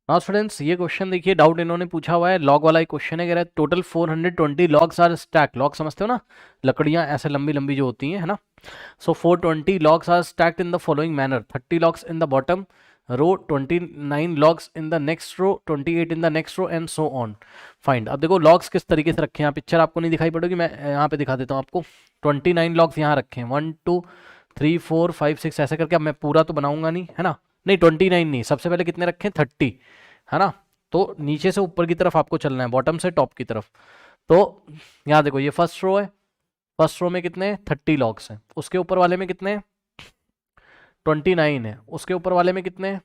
Now students ये question देखिए, doubt इन्होंने पूछा हुआ है, लॉग वाला ही क्वेश्चन है। कह रहा है total 420 logs are stacked. Log समझते हो ना, लकड़ियां ऐसे लंबी लंबी जो होती हैं, है ना। So 420 logs are stacked in the following manner: 30 logs in the bottom row, 29 logs in the next row, 28 in the next row, and so on. Find. अब देखो लॉग्स किस तरीके से रखे हैं, पिक्चर आपको नहीं दिखाई पड़ेगी, मैं यहाँ पे दिखा देता हूँ आपको। 29 लॉग्स यहाँ रखे हैं, 1 2 3 4 5 6 ऐसे करके। अब मैं पूरा तो बनाऊंगा नहीं, है ना। नहीं 29 नहीं, सबसे पहले कितने रखे हैं, 30, है ना। तो नीचे से ऊपर की तरफ आपको चलना है, बॉटम से टॉप की तरफ। तो यहाँ देखो ये फर्स्ट रो है, फर्स्ट रो में कितने 30 लॉग्स हैं, उसके ऊपर वाले में कितने 29 है, उसके ऊपर वाले में कितने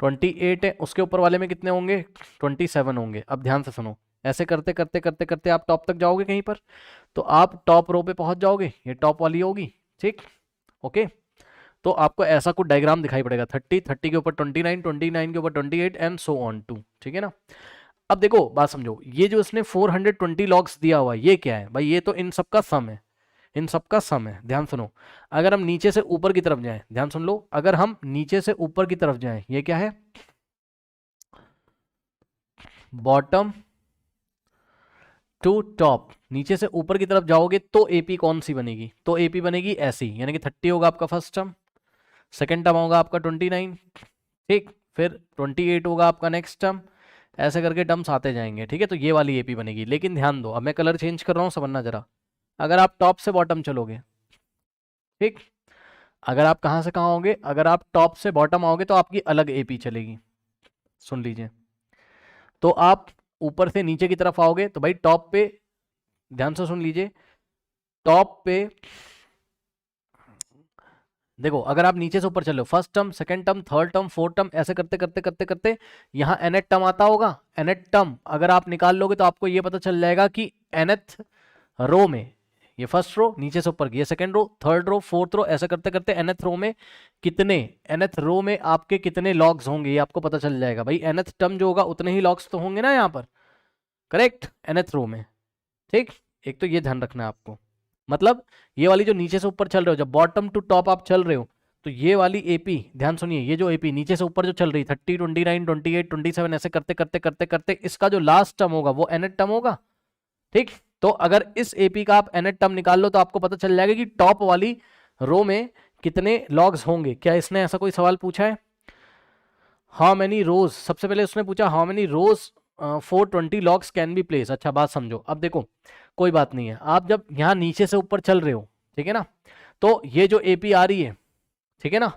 28 है, उसके ऊपर वाले में कितने होंगे 27 होंगे। अब ध्यान से सुनो, ऐसे करते करते करते करते आप टॉप तक जाओगे कहीं पर, तो आप टॉप रो पे पहुंच जाओगे, ये टॉप वाली होगी, ठीक। ओके, तो आपको ऐसा कुछ डायग्राम दिखाई पड़ेगा, 30 30 के ऊपर 29, 29 के ऊपर 28 एंड सो ऑन टू, ठीक है ना। अब देखो बात समझो, ये जो इसने 420 लॉग्स दिया हुआ है ये क्या है भाई, ये तो इन सबका सम है, इन सबका सम है। ध्यान सुनो, अगर हम नीचे से ऊपर की तरफ जाएं, ध्यान सुन लो, अगर हम नीचे से ऊपर की तरफ जाएं, ये क्या है, बॉटम टू टॉप। नीचे से ऊपर की तरफ जाओगे तो एपी कौन सी बनेगी, तो एपी बनेगी ऐसी, यानी कि 30 होगा आपका फर्स्ट टर्म, सेकेंड टर्म होगा आपका 29, ठीक, फिर 28 होगा आपका नेक्स्ट टर्म, ऐसे करके टर्म्स आते जाएंगे, ठीक है। तो ये वाली एपी बनेगी। लेकिन ध्यान दो, अब मैं कलर चेंज कर रहा हूँ, समझना जरा। अगर आप टॉप से बॉटम चलोगे, ठीक, अगर आप कहाँ से कहाँ होगे, अगर आप टॉप से बॉटम आओगे तो आपकी अलग एपी चलेगी, सुन लीजिए। तो आप ऊपर से नीचे की तरफ आओगे तो भाई टॉप पे, ध्यान से सुन लीजिए, टॉप पे देखो, अगर आप नीचे से ऊपर चलो, first term, second term, third term, fourth term, ऐसे करते करते करते करते यहाँ एनएथ टर्म आता होगा। एनएथ टर्म अगर आप निकाल लोगे तो आपको ये पता चल जाएगा कि एनएथ रो में, ये फर्स्ट रो नीचे से ऊपर की, ये second row, third row, fourth row, ऐसे करते करते एनएथ रो में कितने, एनएथ रो में आपके कितने लॉग्स होंगे ये आपको पता चल जाएगा। भाई एनएथ टर्म जो होगा उतने ही लॉग्स तो होंगे ना यहाँ पर, करेक्ट, एनएथ रो में, ठीक। एक तो ये ध्यान रखना है आपको, मतलब ये वाली जो नीचे से ऊपर चल रहे हो, जब बॉटम टू टॉप आप चल रहे हो, तो ये वाली एपी, ध्यान सुनिए, ये जो एपी नीचे से ऊपर जो चल रही 30 29 28 27 ऐसे करते करते करते करते इसका जो लास्ट टर्म होगा वो एनएट टर्म होगा, ठीक। तो अगर इस एपी का आप एनएट टर्म निकाल लो तो आपको पता चल जाएगा कि टॉप वाली रो में कितने लॉग्स होंगे। क्या इसने ऐसा कोई सवाल पूछा है, हाउ मेनी रोज, सबसे पहले उसने पूछा how many rows 420 logs can be place. अच्छा बात समझो, अब देखो कोई बात नहीं है, आप जब यहाँ नीचे से ऊपर चल रहे हो, ठीक है ना, तो ये जो एपी आ रही है, ठीक है ना,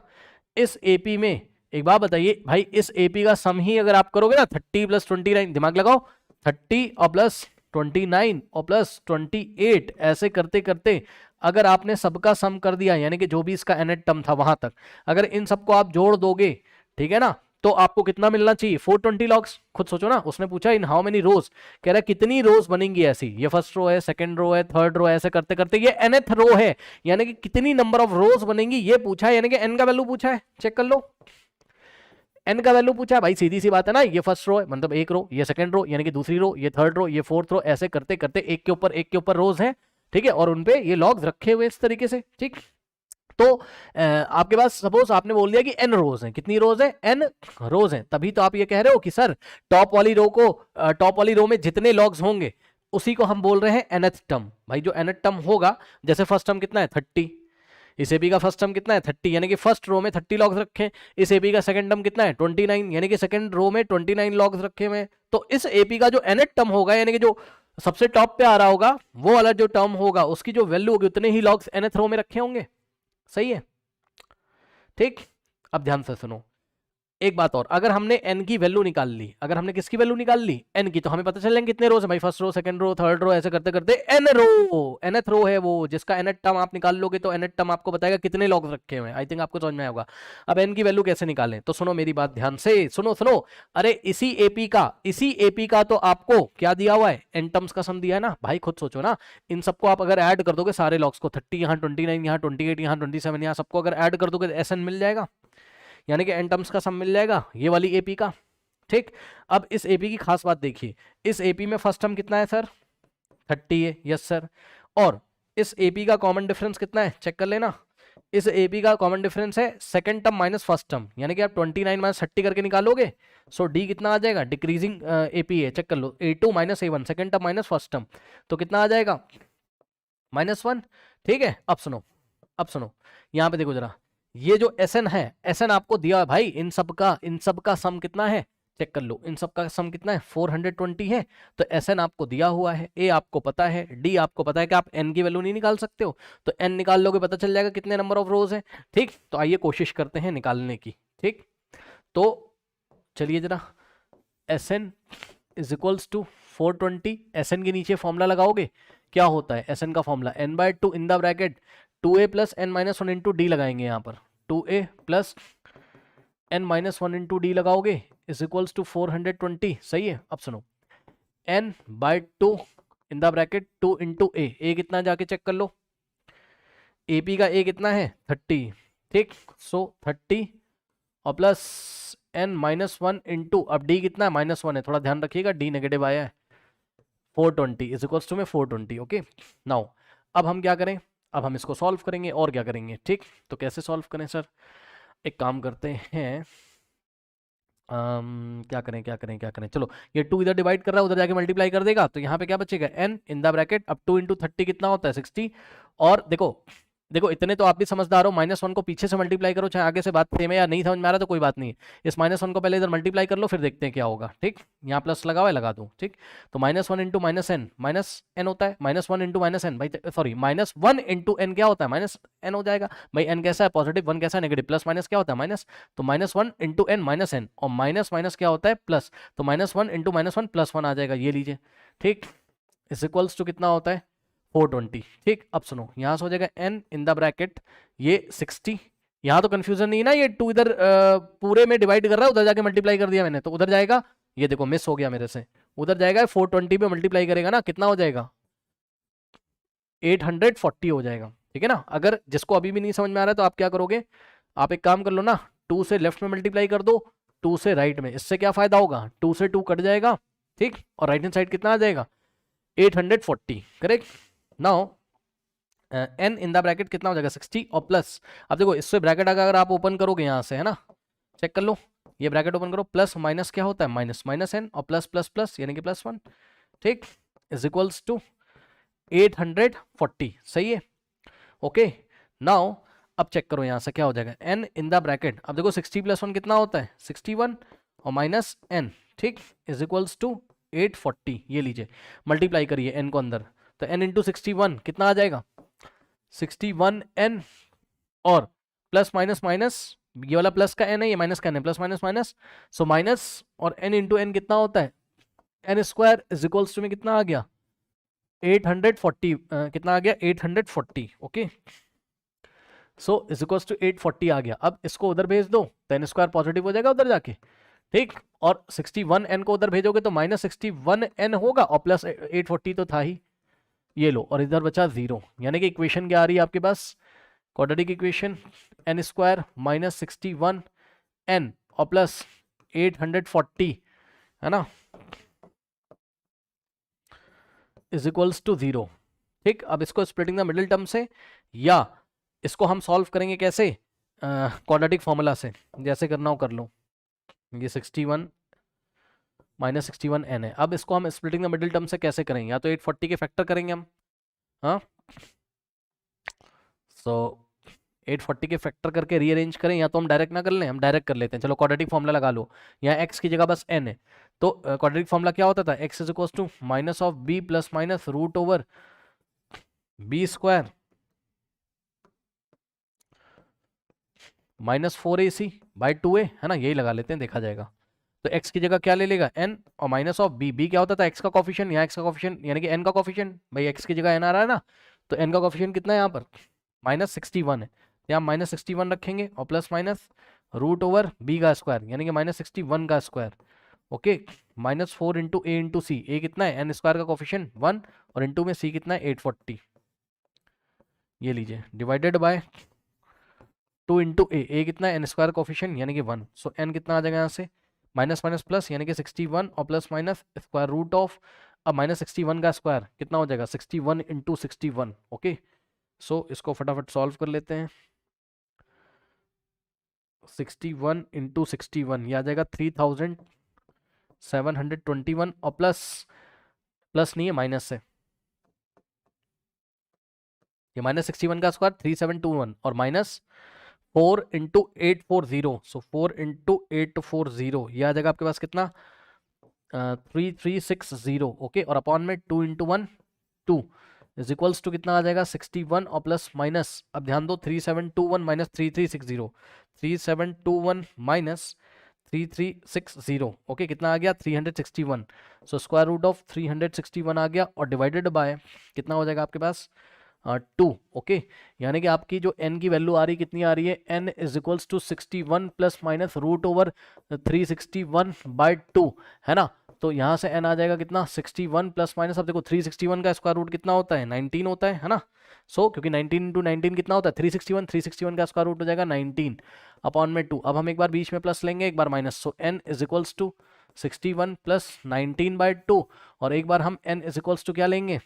इस एपी में एक बात बताइए भाई, इस एपी का सम ही अगर आप करोगे ना, 30 प्लस 29, दिमाग लगाओ, 30 और प्लस 29 और प्लस 28 ऐसे करते करते अगर आपने सबका सम कर दिया, यानी कि जो भी इसका एनएट टर्म था वहां तक, अगर इन सबको आप जोड़ दोगे, ठीक है ना, तो आपको कितना मिलना चाहिए 420 लॉग्स। खुद सोचो ना, उसने पूछा इन हाउ मेनी रोज, कह रहा है कितनी रोज बनेंगी ऐसी, ये फर्स्ट रो है, सेकंड रो है, थर्ड रो है, ऐसे करते करते ये nth रो है, यानी कि कितनी नंबर ऑफ रोज बनेंगी ये पूछा है, यानी कि n का वैल्यू पूछा है, चेक कर लो, n का वैल्यू पूछा है भाई, सीधी सी बात है ना, ये फर्स्ट रो है मतलब एक रो, ये सेकंड रो यानी कि दूसरी रो, ये थर्ड रो, ये फोर्थ रो, ऐसे करते करते एक के ऊपर रोज है, ठीक है, और उनपे ये लॉग्स रखे हुए इस तरीके से, ठीक। तो आपके पास सपोज आपने बोल दिया कि n रोज हैं, कितनी रोज है n रोज हैं, तभी तो आप ये कह रहे हो कि सर टॉप वाली रो को, टॉप वाली रो में जितने लॉग्स होंगे उसी को हम बोल रहे हैं nth टर्म। भाई जो nth टर्म होगा, जैसे फर्स्ट टर्म कितना है 30, इस एपी का फर्स्ट टर्म कितना है 30, यानी कि फर्स्ट रो में 30 लॉग्स रखे, इस एपी का सेकंड टर्म कितना है 29, यानी कि सेकंड रो में 29 लॉग्स रखे हुए, तो इस एपी का जो nth टर्म होगा, यानी कि जो सबसे टॉप पे आ रहा होगा वो वाला जो टर्म होगा, उसकी जो वैल्यू होगी उतने ही लॉग्स nth रो में रखे होंगे, सही है, ठीक। अब ध्यान से सुनो एक बात और, अगर हमने n की वैल्यू निकाल ली, अगर हमने किसकी वैल्यू निकाल ली n की, तो हमें पता चल जाएंगे कितने रोज है भाई, first row, second row, third row, ऐसे करते करते n रो, nth रो है वो, जिसका nth टर्म आप निकाल लोगे तो nth टर्म आपको बताएगा कितने लॉग्स रखे हुए हैं। आई थिंक आपको समझ में आएगा। अब n की वैल्यू कैसे निकालें, तो सुनो मेरी बात ध्यान से, सुनो सुनो, अरे इसी एपी का तो आपको क्या दिया हुआ है, n टर्म्स का सम दिया है ना भाई, खुद सोचो ना, इन सबको आप अगर ऐड कर दोगे सारे लॉग्स को, 30 यहाँ 29 यहाँ 28 यहाँ 27 यहाँ, सबको अगर ऐड कर दोगे तो SN मिल जाएगा, यानी कि n टर्म्स का सम मिल जाएगा ये वाली एपी का, ठीक। अब इस एपी की खास बात देखिए, इस एपी में फर्स्ट टर्म कितना है सर 30 है, यस सर, और इस एपी का कॉमन डिफरेंस कितना है चेक कर लेना, इस AP का कॉमन डिफरेंस है second term minus first term, यानी कि आप 29 माइनस 30 करके निकालोगे, सो D कितना आ जाएगा, डिक्रीजिंग AP है, चेक कर लो, A2 minus A1 second term minus first term, तो कितना आ जाएगा -1। ठीक है, अब सुनो, अब सुनो, यहाँ पे देखो जरा, ये जो SN है, SN आपको दिया है भाई, इन सब का सम कितना है, चेक कर लो, इन सब का सम कितना है 420 है, तो SN आपको दिया हुआ है, A आपको पता है, D आपको पता है कि आप N की वैल्यू नहीं निकाल सकते हो, तो N निकाल लोगे पता चल जाएगा कितने नंबर ऑफ रोज है। ठीक, तो आइए कोशिश करते हैं निकालने की। ठीक, तो चलिए जरा, SN is equals to 420, SN के नीचे फॉर्मूला लगाओगे, क्या होता है SN का formula, n/2 in the bracket 2a plus n minus 1 into D लगाएंगे, यहाँ पर 2a plus n minus 1 into D लगाओगे इज इक्वल्स टू 420। सही है, अब सुनो, n/2 in the bracket 2 into a कितना जाके चेक कर लो, AP का A कितना है 30। ठीक, सो 30 और प्लस n माइनस 1 इंटू, अब D कितना है -1 है, थोड़ा ध्यान रखिएगा, D नेगेटिव आया है, 420 इज इक्वल्स टू में 420। ओके, नाउ अब हम क्या करें, अब हम इसको सॉल्व करेंगे, और क्या करेंगे। ठीक, तो कैसे सॉल्व करें सर, एक काम करते हैं, क्या करें, चलो, ये 2 इधर डिवाइड कर रहा है, उधर जाके मल्टीप्लाई कर देगा, तो यहाँ पे क्या बचेगा, n इन द ब्रैकेट, अब 2 इंटू 30 कितना होता है 60, और देखो देखो इतने तो आप भी समझदार हो, -1 को पीछे से मल्टीप्लाई करो, चाहे आगे से बात सेम है या नहीं समझ में आ रहा तो कोई बात नहीं है, इस -1 को पहले इधर मल्टीप्लाई कर लो, फिर देखते हैं क्या होगा। ठीक, यहाँ प्लस लगा हुआ है, लगा दूं। ठीक, तो -1 इंटू -n -n होता है, -1 इंटू -n भाई, सॉरी -1 इंटू n क्या होता है -n हो जाएगा भाई, n कैसा है पॉजिटिव, 1 कैसा है नेगेटिव, प्लस माइनस क्या होता है माइनस, तो -1 इंटू n -n, और माइनस माइनस क्या होता है प्लस, तो -1 इंटू -1 +1 आ जाएगा, ये लीजिए। ठीक, इज इक्वल्स टू कितना होता है 420। ठीक, अब सुनो, यहां से हो जाएगा n इन द ब्रैकेट ये 60, यहां तो कंफ्यूजन नहीं है ना, ये 2 इधर पूरे में डिवाइड कर रहा है, उधर जाके मल्टीप्लाई कर दिया मैंने, तो उधर जाएगा, ये देखो मिस हो गया मेरे से, उधर जाएगा 420 पे मल्टीप्लाई करेगा ना, कितना हो जाएगा 840 हो जाएगा। ठीक है ना, अगर जिसको अभी भी नहीं समझ में आ रहा है तो आप क्या करोगे, आप एक काम कर लो ना, 2 से लेफ्ट में मल्टीप्लाई कर दो, 2 से राइट में, इससे क्या फायदा होगा, 2 से 2 कट जाएगा। ठीक, और राइट हैंड साइड कितना आ जाएगा 840। Correct, now n in the bracket कितना हो जाएगा 60, और प्लस, अब देखो इससे ब्रैकेट अगर आप ओपन करोगे यहाँ से, है ना, चेक कर लो, ये ब्रैकेट ओपन करो, प्लस माइनस क्या होता है माइनस माइनस n, और प्लस प्लस प्लस यानी कि +1। ठीक, इज इक्वल्स टू 840। सही है, ओके, नाउ अब चेक करो यहाँ से क्या हो जाएगा, n इन द ब्रैकेट, अब देखो 60 + 1 कितना होता है 61, और माइनस n। ठीक, इज इक्वल्स टू 840, ये लीजिए, मल्टीप्लाई करिए n को अंदर, तो n इंटू 61 कितना आ जाएगा 61n, और प्लस माइनस माइनस, ये वाला प्लस का n है, ये माइनस का n है, plus minus minus, so minus, और n इंटू n कितना होता है n square, is equals to में कितना आ गया 840, कितना आ गया 840। Okay, so is equals to 840 आ गया, अब इसको उधर भेज दो तो n स्क्वायर पॉजिटिव हो जाएगा उधर जाके। ठीक, और 61n को उधर भेजोगे तो -61n होगा, और प्लस 840 तो था ही, ये लो, और इधर बचा 0, यानी कि इक्वेशन क्या आ रही है आपके पास, quadratic equation n square -61n और प्लस 840, है ना, इज इक्वल्स टू 0। ठीक, अब इसको स्प्लिटिंग द मिडिल टर्म से, या इसको हम सॉल्व करेंगे कैसे, क्वाड्रेटिक फॉर्मूला से, जैसे करना हो कर लो, ये 61 -61n है, अब इसको हम स्प्लिटिंग द मिडिल टर्म से कैसे करेंगे, या तो 840 के फैक्टर करेंगे हम, हाँ, सो 840 के फैक्टर करके रीअरेंज करें, या तो हम डायरेक्ट ना कर लें, हम डायरेक्ट कर लेते हैं, चलो क्वाड्रेटिक फॉर्मूला लगा लो, यहाँ x की जगह बस n है, तो क्वाड्रेटिक फॉर्मूला क्या होता था, x is equals to minus of b plus minus root over b square -4ac by 2a, है ना, यही लगा लेते हैं, देखा जाएगा। तो x की जगह क्या ले लेगा n, और माइनस ऑफ b क्या होता था x का कॉफिशिएंट, यहाँ x का कॉफिशिएंट यानी कि n का कॉफिशिएंट, भाई x की जगह n आ रहा है ना, तो n का कॉफिशिएंट कितना है यहाँ पर -61 है, यहाँ -61 रखेंगे, और plus minus root over b का स्क्वायर यानी कि -61 का square. Okay, -4 into A into C, A कितना है n स्क्वायर का कॉफिशिएंट 1, और इंटू में c कितना है 840, ये लीजिए, डिवाइडेड बाय 2 इंटू ए कितना है n स्क्वायर कॉफिशिएंट यानी कि 1, सो n कितना आ जाएगा यहाँ से माइनस माइनस प्लस यानी कि 61, और plus minus square root of, अब -61 का स्क्वायर कितना हो जाएगा 61 इंटू 61। ओके, सो इसको फटाफट सॉल्व कर लेते हैं। 61 इंटू 61, यह आ जाएगा 3721 और प्लस नहीं है, माइनस है, ये -61 का स्क्वायर 3721 और माइनस 4 इंटू 840, सो 4 इंटू 840, यह आ जाएगा आपके पास कितना 3360, ओके, और अपॉन में 2 इंटू 1 2 इज इक्वल्स टू कितना आ जाएगा 61 और प्लस माइनस, अब ध्यान दो 3721 माइनस 3360, 3721 माइनस 3360, ओके, कितना आ गया 361, सो स्क्वायर रूट ऑफ 361 आ गया और डिवाइडेड बाय कितना हो जाएगा आपके पास 2, ओके, यानी कि आपकी जो n की वैल्यू आ रही कितनी आ रही है, n is equals to 61 plus minus root over 361/2, है ना। तो यहाँ से n आ जाएगा कितना 61 प्लस माइनस, अब देखो 361 का स्क्वायर रूट कितना होता है 19 होता है ना। सो क्योंकि 19 इंटू 19 कितना होता है 361 का स्क्वायर रूट हो जाएगा 19 अपॉन में 2, अब हम एक बार बीच में प्लस लेंगे एक बार minus, so n is equals to 61 plus 19/2 और एक बार हम n इज इक्वल्स टू क्या लेंगे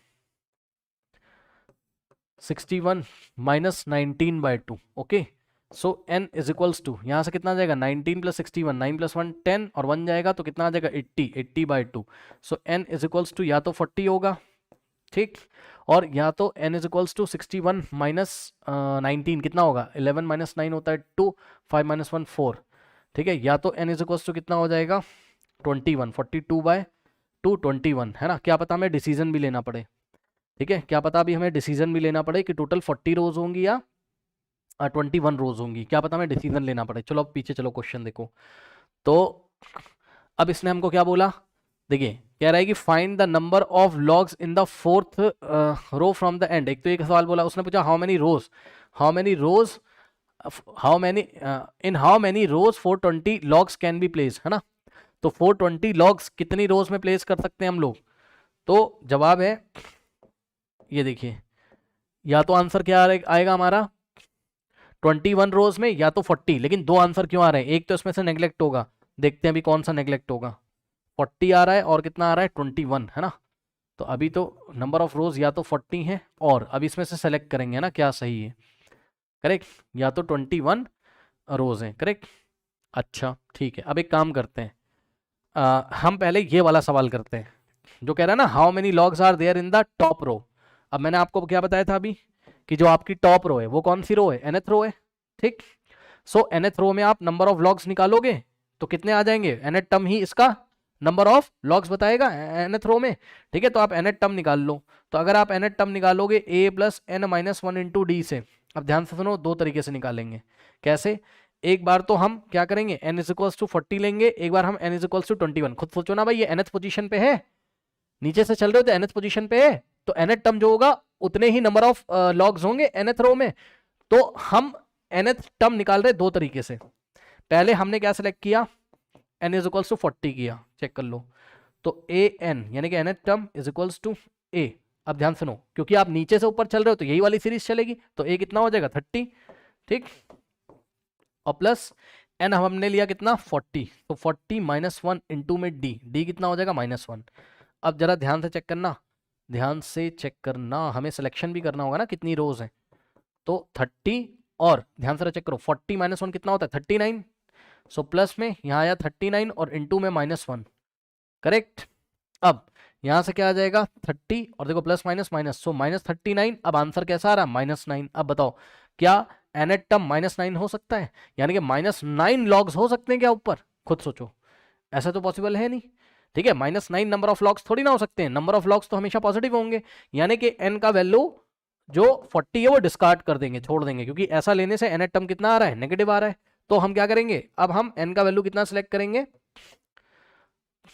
61 minus 19/2, okay, so n is equals to यहाँ से कितना आ जाएगा 19 प्लस 61, 9 प्लस 1 10 और 1 जाएगा तो कितना आ जाएगा 80/2, so n is equals to या तो 40 होगा, ठीक, और या तो n is equals to 61 minus 19 कितना होगा 11 माइनस 9 होता है 2, 5 माइनस 1 4, ठीक है, या तो n इज इक्वल्स टू कितना हो जाएगा 21, 42/2 21, है ना, क्या पता हमें डिसीजन भी लेना पड़े, ठीक है, क्या पता अभी हमें डिसीजन भी लेना पड़े कि टोटल 40 रोज होंगी या 21 रोज होंगी, क्या पता हमें डिसीजन लेना पड़े। चलो अब पीछे चलो, क्वेश्चन देखो, तो अब इसने हमको क्या बोला, देखिए कह रहा है कि find the number of logs in the fourth row from the end. एक तो एक सवाल बोला, उसने पूछा how many rows in how many rows 420 logs can be place, है ना, तो 420 लॉग्स कितनी रोज में प्लेस कर सकते हैं हम लोग, तो जवाब है ये देखिए, या तो आंसर क्या आएगा हमारा 21 रोज में या तो 40, लेकिन दो आंसर क्यों आ रहे हैं, एक तो इसमें से नेग्लेक्ट होगा, देखते हैं अभी कौन सा नेग्लेक्ट होगा, 40 आ रहा है और कितना आ रहा है 21, है ना, तो अभी तो नंबर ऑफ रोज या तो 40 है और अब इसमें से सेलेक्ट करेंगे ना क्या सही है, करेक्ट, या तो 21 रोज है, करेक्ट। अच्छा ठीक है, अब एक काम करते हैं, हम पहले ये वाला सवाल करते हैं जो कह रहा है ना how many logs are there in the top row. अब मैंने आपको क्या बताया था अभी कि जो आपकी टॉप रो है वो कौन सी रो है, nth रो है, ठीक, सो nth रो में आप नंबर ऑफ लॉग्स निकालोगे तो कितने आ जाएंगे, nth टर्म ही इसका नंबर ऑफ लॉग्स बताएगा nth रो में, ठीक है, तो आप nth टर्म निकाल लो, तो अगर आप nth टर्म निकालोगे a plus n minus 1 into D से, अब ध्यान से सुनो, दो तरीके से निकालेंगे, कैसे, एक बार तो हम क्या करेंगे n इज इक्वल्स टू 40 लेंगे, एक बार हम n इज इक्वल्स टू 21, खुद सोचो ना भाई ये nth पोजीशन पे है, नीचे से चल रहे हो तो nth पोजीशन पे है, तो nth टर्म जो होगा उतने ही नंबर ऑफ लॉग्स होंगे nth रो में, तो हम nth टर्म निकाल रहे दो तरीके से, पहले हमने क्या सिलेक्ट किया n इज इक्वल्स टू 40 किया, चेक कर लो, तो a n यानी कि nth term is equals to a, अब ध्यान सुनो क्योंकि आप नीचे से ऊपर चल रहे हो तो यही वाली सीरीज चलेगी, तो a कितना हो जाएगा 30, ठीक, और प्लस n हमने लिया कितना 40, तो 40 माइनस 1 इंटू में d कितना हो जाएगा -1। अब जरा ध्यान से चेक करना, ध्यान से चेक करना, हमें सिलेक्शन भी करना होगा ना कितनी रोज है, तो 30 और ध्यान से चेक करो 40 माइनस 1 कितना होता है 39, सो प्लस में यहाँ आया 39 और इंटू में -1, करेक्ट, अब यहाँ से क्या आ जाएगा 30 और देखो प्लस माइनस माइनस, सो -39, अब आंसर कैसा आ रहा है -9, अब बताओ क्या nth टर्म -9 हो सकता है, यानी कि -9 लॉग्स हो सकते हैं क्या ऊपर, खुद सोचो, ऐसा तो पॉसिबल है नहीं, ठीक है, -9 नंबर ऑफ लॉग्स थोड़ी ना हो सकते हैं, नंबर ऑफ लॉग्स तो हमेशा पॉजिटिव होंगे, यानी कि n का वैल्यू जो 40 है वो डिस्कार्ड कर देंगे, छोड़ देंगे, क्योंकि ऐसा लेने से nth टर्म कितना आ रहा है नेगेटिव आ रहा है, तो हम क्या करेंगे, अब हम n का वैल्यू कितना सिलेक्ट करेंगे,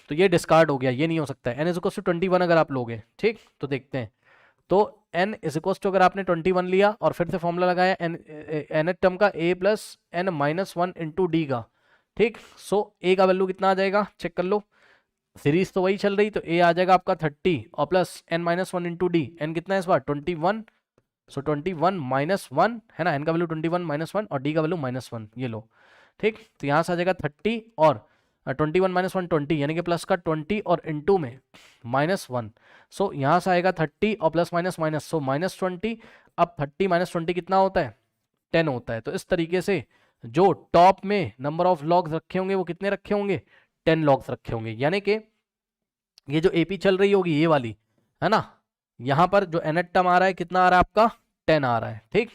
तो ये डिस्कार्ड हो गया, ये नहीं हो सकता है, n इज इक्वल टू 21 अगर आप लोगे, ठीक, तो देखते हैं, तो n इज इक्वल टू अगर आपने 21 लिया और फिर से फॉर्मूला लगाया nth टर्म का a plus n minus 1 into D का, ठीक, सो a का वैल्यू कितना आ जाएगा चेक कर लो, सीरीज तो वही चल रही, तो a आ जाएगा आपका 30 और plus n minus 1 into D, n कितना है इस बार 21, सो 21 माइनस 1 है ना, n का वैल्यू 21 माइनस 1 और d का वैल्यू -1, ये लो, ठीक, तो यहाँ से आ जाएगा 30 और 21 माइनस 1 20, यानी कि प्लस का 20 और इंटू में -1, सो यहाँ से आएगा 30 और प्लस माइनस माइनस, सो -20, अब 30 माइनस 20 कितना होता है 10 होता है, तो इस तरीके से जो टॉप में नंबर ऑफ लॉग्स रखे होंगे वो कितने रखे होंगे, 10 लॉग्स रखे होंगे। यानी कि ये जो एपी चल रही होगी ये वाली, है ना, यहाँ पर जो nth टर्म आ रहा है कितना आ रहा है आपका, 10 आ रहा है, ठीक।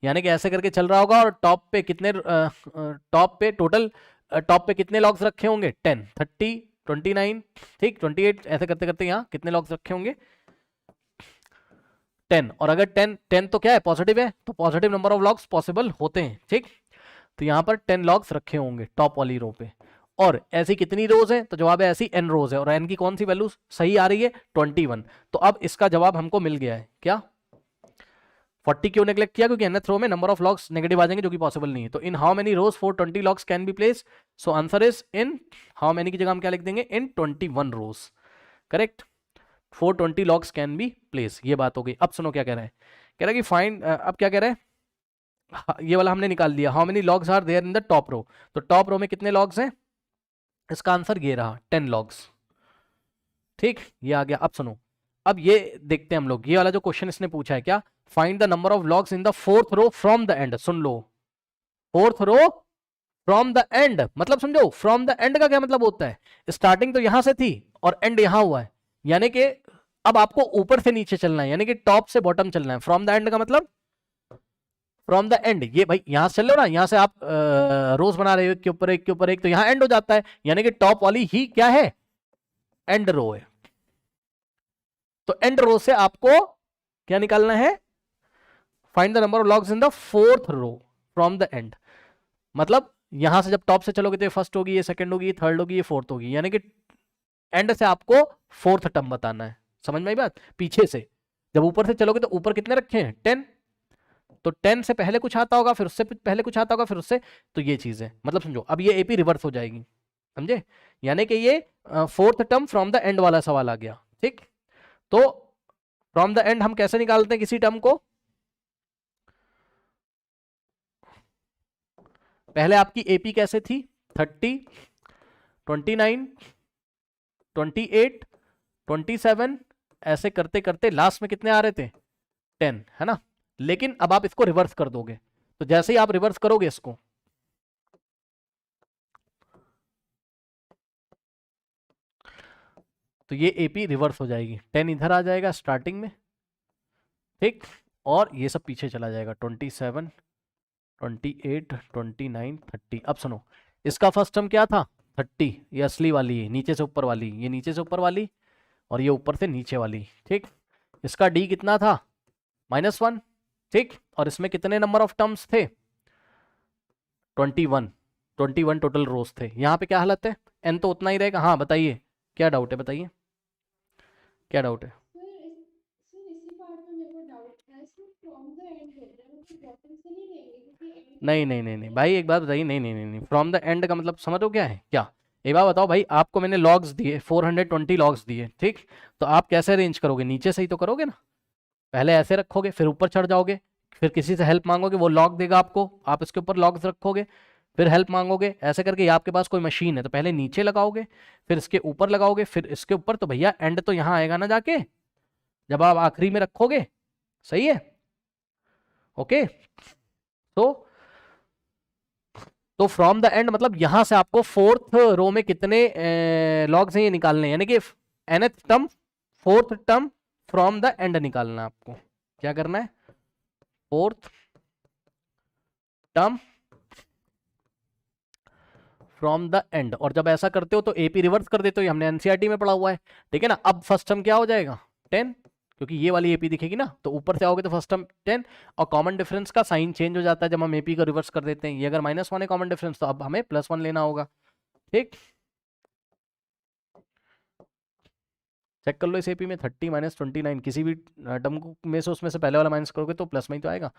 यानी कि ऐसे करके चल रहा होगा और टॉप पे कितने, टॉप पे टोटल, टॉप पे कितने लॉग्स रखे होंगे, 10, 30, 29, ठीक, 28, ऐसे करते करते यहाँ कितने लॉग्स रखे होंगे, 10। और अगर 10 तो क्या है, पॉजिटिव है, तो positive number of logs possible होते हैं, ठीक। तो यहाँ पर 10 लॉग्स रखे होंगे टॉप वाली रो पे। और ऐसी कितनी रोज है, तो जवाब है ऐसी n रोज है, और n की कौन सी वैल्यू सही आ रही है, 21। तो अब इसका जवाब हमको मिल गया है, क्या 40 क्यों नेग्लेक्ट किया, क्योंकि nth रो में नंबर ऑफ लॉग्स नेगेटिव आ जाएंगे जो कि पॉसिबल नहीं है। तो in how many rows 420 logs can be placed, so answer is in how many की जगह हम क्या लिख देंगे, in 21 rows, correct. 420 logs can be placed, ये बात हो गई। अब सुनो क्या कह रहा है, कह रहा है कि फाइंड, अब क्या कह रहा है, ये वाला हमने निकाल लिया, how many logs are there in the top row, तो टॉप रो में कितने लॉग्स हैं, इसका आंसर ये रहा 10 लॉग्स, ठीक, ये आ गया। अब सुनो, अब ये देखते हैं हम लोग, ये वाला जो क्वेश्चन इसने पूछा है क्या, find the number of logs in the fourth row from the end. सुन लो, fourth row from the end, मतलब समझो फ्रॉम द एंड का क्या मतलब होता है, स्टार्टिंग तो यहां से थी और एंड यहां हुआ है, यानी कि अब आपको ऊपर से नीचे चलना है, यानी कि टॉप से बॉटम चलना है। फ्रॉम द एंड का मतलब फ्रॉम द एंड, ये भाई यहां से चल रहे हो ना, यहां से आप रोज बना रहे हो एक के ऊपर एक के ऊपर एक, तो यहां एंड हो जाता है, यानी कि टॉप वाली ही क्या है, एंड रो है। तो एंड रो से आपको क्या निकालना है, find the number of logs in the fourth row from the end, मतलब यहां से जब टॉप से चलोगे तो ये फर्स्ट होगी, ये सेकंड होगी, ये थर्ड होगी, ये फोर्थ होगी, यानी कि एंड से आपको फोर्थ टर्म बताना है। समझ में आई बात, पीछे से जब ऊपर से चलोगे तो ऊपर कितने रखे हैं, 10, तो 10 से पहले कुछ आता होगा, फिर उससे पहले कुछ आता होगा, फिर उससे, तो ये चीज है, मतलब समझो अब ये एपी रिवर्स हो जाएगी, समझे, यानी कि ये fourth term from the and वाला सवाल आ गया, ठीक। तो फ्रॉम द एंड हम कैसे निकालते हैं किसी टर्म को, पहले आपकी एपी कैसे थी, 30, 29, 28, 27, ऐसे करते करते लास्ट में कितने आ रहे थे, 10, है ना। लेकिन अब आप इसको रिवर्स कर दोगे, तो जैसे ही आप रिवर्स करोगे इसको, तो ये एपी रिवर्स हो जाएगी, 10 इधर आ जाएगा स्टार्टिंग में, ठीक, और ये सब पीछे चला जाएगा, 27, 28, 29, 30। अब सुनो, इसका फर्स्ट टर्म क्या था, 30, ये असली वाली है, नीचे से ऊपर वाली, ये नीचे से ऊपर वाली, और ये ऊपर से नीचे वाली, ठीक। इसका डी कितना था, -1, ठीक, और इसमें कितने नंबर ऑफ टर्म्स थे, 21, 21 टोटल रोज थे। यहाँ पे क्या हालत है, एन तो उतना ही रहेगा। हाँ बताइए, क्या डाउट है, बताइए क्या डाउट है। नहीं नहीं नहीं नहीं भाई, एक बात बताइए, नहीं नहीं नहीं नहीं, फ्रॉम द एंड का मतलब समझो क्या है, क्या, एक बात बताओ भाई, आपको मैंने लॉग्स दिए 420 लॉग्स दिए, ठीक, तो आप कैसे अरेंज करोगे, नीचे से ही तो करोगे ना, पहले ऐसे रखोगे, फिर ऊपर चढ़ जाओगे, फिर किसी से हेल्प मांगोगे, वो लॉग देगा आपको, आप इसके ऊपर लॉग्स रखोगे, फिर हेल्प मांगोगे, ऐसे करके, या आपके पास कोई मशीन है तो पहले नीचे लगाओगे, फिर इसके ऊपर लगाओगे, फिर इसके ऊपर, तो भैया एंड तो यहाँ आएगा ना जाके, जब आप आखिरी में रखोगे, सही है, ओके। तो फ्रॉम द एंड मतलब यहां से आपको फोर्थ रो में कितने लॉग्स हैं ये निकालने हैं, यानी कि nth term, fourth term from the and निकालना है आपको, क्या करना है, fourth term from the and, और जब ऐसा करते हो तो एपी रिवर्स कर देते हो, ये हमने एनसीईआरटी में पढ़ा हुआ है, ठीक है ना। अब फर्स्ट टर्म क्या हो जाएगा, 10, क्योंकि ये वाली एपी दिखेगी ना, तो ऊपर से आओगे तो फर्स्ट टर्म 10, और कॉमन डिफरेंस का साइन चेंज हो जाता है जब हम एपी को रिवर्स कर देते हैं, ये अगर -1 है कॉमन डिफरेंस, तो अब हमें +1 लेना होगा, ठीक। चेक कर लो इस एपी में 30 - 29, किसी भी टर्म में से उसमें से पहले वाला माइनस करोगे तो प्लस में ही तो आएगा,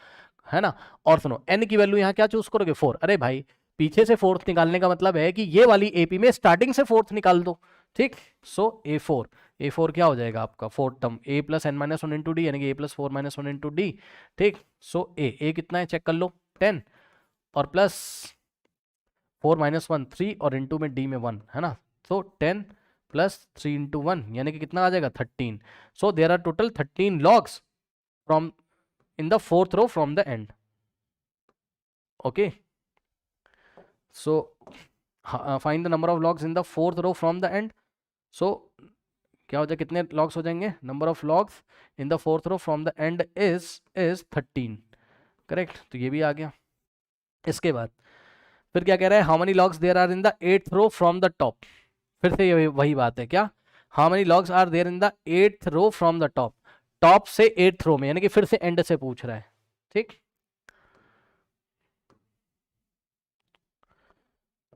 है ना। और सुनो, एन की वैल्यू यहाँ क्या चूज करोगे, 4, अरे भाई पीछे से फोर्थ निकालने का मतलब है कि ये वाली एपी में स्टार्टिंग से फोर्थ निकाल दो, ठीक। सो ए4 क्या हो जाएगा आपका, fourth term a + n - 1 into D, यानी कि a + 4 - 1 इंटू डी, ठीक। सो ए कितना है, चेक कर लो, 10, और प्लस 4 - 1 3, और इंटू में डी में 1, है ना। सो 10 + 3 इंटू 1, यानी कि कितना आ जाएगा, 13। So there are total 13 logs from in the fourth row from the end, okay. So find the number of logs in the fourth row from the end. So क्या हो जाए, कितने लॉग्स हो जाएंगे, number of logs in the fourth row from the end is 13। Correct, तो ये भी आ गया। इसके बाद फिर क्या कह रहा है, how many logs there are in the eighth row from the top. फिर से ये वही बात है, क्या, how many logs are there in the eighth row from the top, top से एट्थ रो में, यानी कि फिर से एंड से पूछ रहा है। ठीक,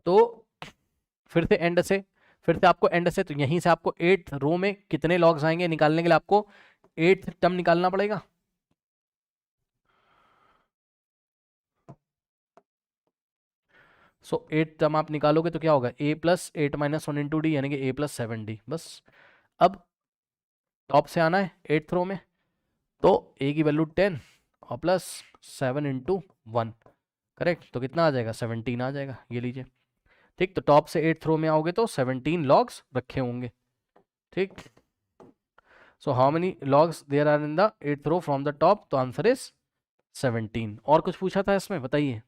तो फिर से आपको एंड से, तो यहीं से आपको एट्थ रो में कितने लॉग्स आएंगे निकालने के लिए आपको एट्थ टर्म निकालना पड़ेगा। सो एट टर्म आप निकालोगे तो क्या होगा, a plus eight minus one into D, यानी कि ए प्लस 7d बस। अब टॉप से आना है एट्थ रो में, तो ए की वैल्यू 10 और प्लस 7 इंटू 1, करेक्ट, तो कितना आ जाएगा, 17 आ जाएगा, ये लीजिए। ठीक, तो टॉप से एट्थ रो में आओगे तो 17 लॉग्स रखे होंगे। ठीक, so how many logs there are in the eighth row from the top, तो आंसर इज 17। और कुछ पूछा था इसमें, बताइए।